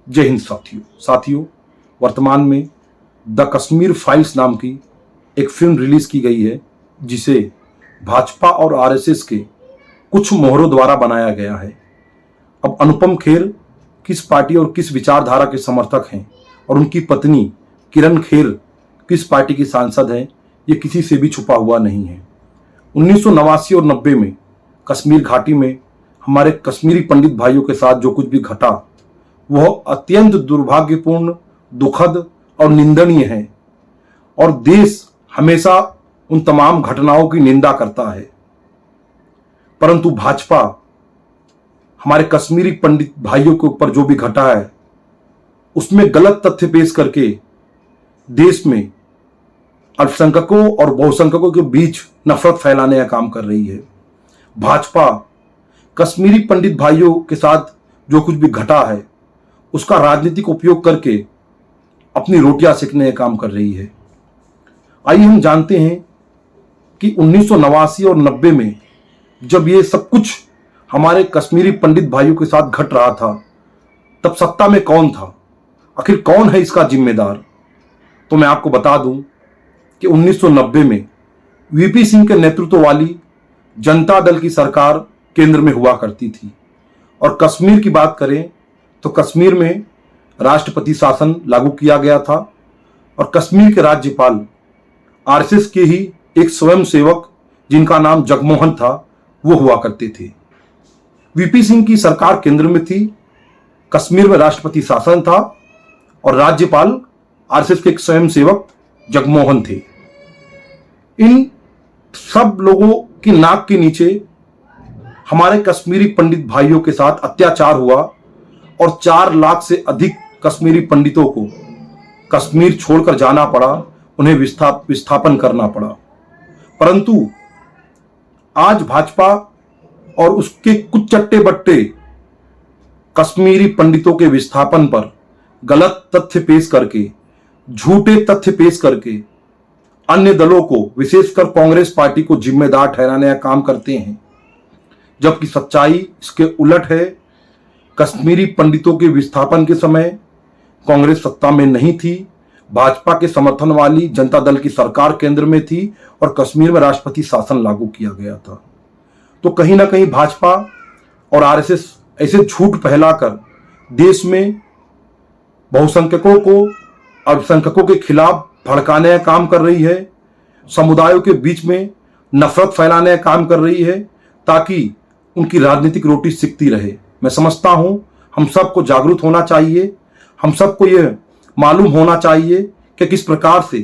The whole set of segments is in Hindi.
जय हिंद साथियों, वर्तमान में द कश्मीर फाइल्स नाम की एक फिल्म रिलीज की गई है जिसे भाजपा और आरएसएस के कुछ मोहरों द्वारा बनाया गया है। अब अनुपम खेर किस पार्टी और किस विचारधारा के समर्थक हैं और उनकी पत्नी किरण खेर किस पार्टी की सांसद हैं, ये किसी से भी छुपा हुआ नहीं है। 1989 और 90 में कश्मीर घाटी में हमारे कश्मीरी पंडित भाइयों के साथ जो कुछ भी घटा वह अत्यंत दुर्भाग्यपूर्ण, दुखद और निंदनीय है और देश हमेशा उन तमाम घटनाओं की निंदा करता है। परंतु भाजपा हमारे कश्मीरी पंडित भाइयों के ऊपर जो भी घटा है उसमें गलत तथ्य पेश करके देश में अल्पसंख्यकों और बहुसंख्यकों के बीच नफरत फैलाने का काम कर रही है। भाजपा कश्मीरी पंडित भाइयों के साथ जो कुछ भी घटा है उसका राजनीतिक उपयोग करके अपनी रोटियां सेकने का काम कर रही है। आइए हम जानते हैं कि 1989 और 90 में जब ये सब कुछ हमारे कश्मीरी पंडित भाइयों के साथ घट रहा था तब सत्ता में कौन था, आखिर कौन है इसका जिम्मेदार। तो मैं आपको बता दूं कि 1990 में वीपी सिंह के नेतृत्व वाली जनता दल की सरकार केंद्र में हुआ करती थी और कश्मीर की बात करें तो कश्मीर में राष्ट्रपति शासन लागू किया गया था और कश्मीर के राज्यपाल आरएसएस के ही एक स्वयंसेवक जिनका नाम जगमोहन था वो हुआ करते थे। वीपी सिंह की सरकार केंद्र में थी, कश्मीर में राष्ट्रपति शासन था और राज्यपाल आरएसएस के एक स्वयंसेवक जगमोहन थे। इन सब लोगों की नाक के नीचे हमारे कश्मीरी पंडित भाइयों के साथ अत्याचार हुआ और 4 लाख से अधिक कश्मीरी पंडितों को कश्मीर छोड़कर जाना पड़ा, उन्हें विस्थापन करना पड़ा। परंतु आज भाजपा और उसके कुछ चट्टे बट्टे कश्मीरी पंडितों के विस्थापन पर गलत तथ्य पेश करके, झूठे तथ्य पेश करके अन्य दलों को, विशेषकर कांग्रेस पार्टी को जिम्मेदार ठहराने का काम करते हैं, जबकि सच्चाई इसके उलट है। कश्मीरी पंडितों के विस्थापन के समय कांग्रेस सत्ता में नहीं थी, भाजपा के समर्थन वाली जनता दल की सरकार केंद्र में थी और कश्मीर में राष्ट्रपति शासन लागू किया गया था। तो कहीं ना कहीं भाजपा और आरएसएस ऐसे झूठ फैलाकर देश में बहुसंख्यकों को अल्पसंख्यकों के खिलाफ भड़काने का काम कर रही है, समुदायों के बीच में नफरत फैलाने का काम कर रही है ताकि उनकी राजनीतिक रोटी सिकती रहे। मैं समझता हूं हम सबको जागरूक होना चाहिए, हम सबको यह मालूम होना चाहिए कि किस प्रकार से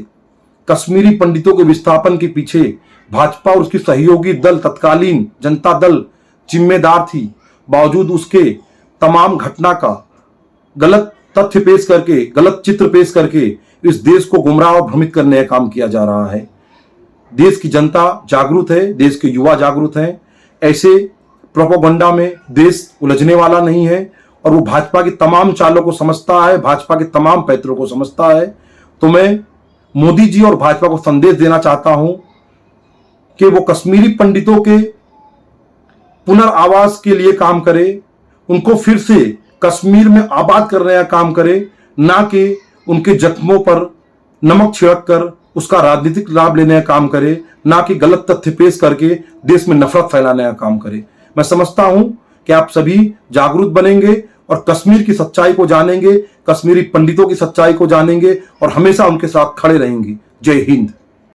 कश्मीरी पंडितों के विस्थापन के पीछे भाजपा और उसकी सहयोगी दल तत्कालीन जनता दल जिम्मेदार थी। बावजूद उसके तमाम घटना का गलत तथ्य पेश करके, गलत चित्र पेश करके इस देश को गुमराह और भ्रमित करने का काम किया जा रहा है। देश की जनता जागरूक है, देश के युवा जागरूक हैं। ऐसे प्रोपेगेंडा में देश उलझने वाला नहीं है और वो भाजपा की तमाम चालों को समझता है, भाजपा के तमाम पैतरों को समझता है। तो मैं मोदी जी और भाजपा को संदेश देना चाहता हूं कि वो कश्मीरी पंडितों के पुनर्वास के लिए काम करे, उनको फिर से कश्मीर में आबाद करने का काम करे, ना कि उनके जख्मों पर नमक छिड़क कर उसका राजनीतिक लाभ लेने का काम करे, ना कि गलत तथ्य पेश करके देश में नफरत फैलाने का काम करे। मैं समझता हूं कि आप सभी जागरूक बनेंगे और कश्मीर की सच्चाई को जानेंगे, कश्मीरी पंडितों की सच्चाई को जानेंगे और हमेशा उनके साथ खड़े रहेंगे। जय हिंद।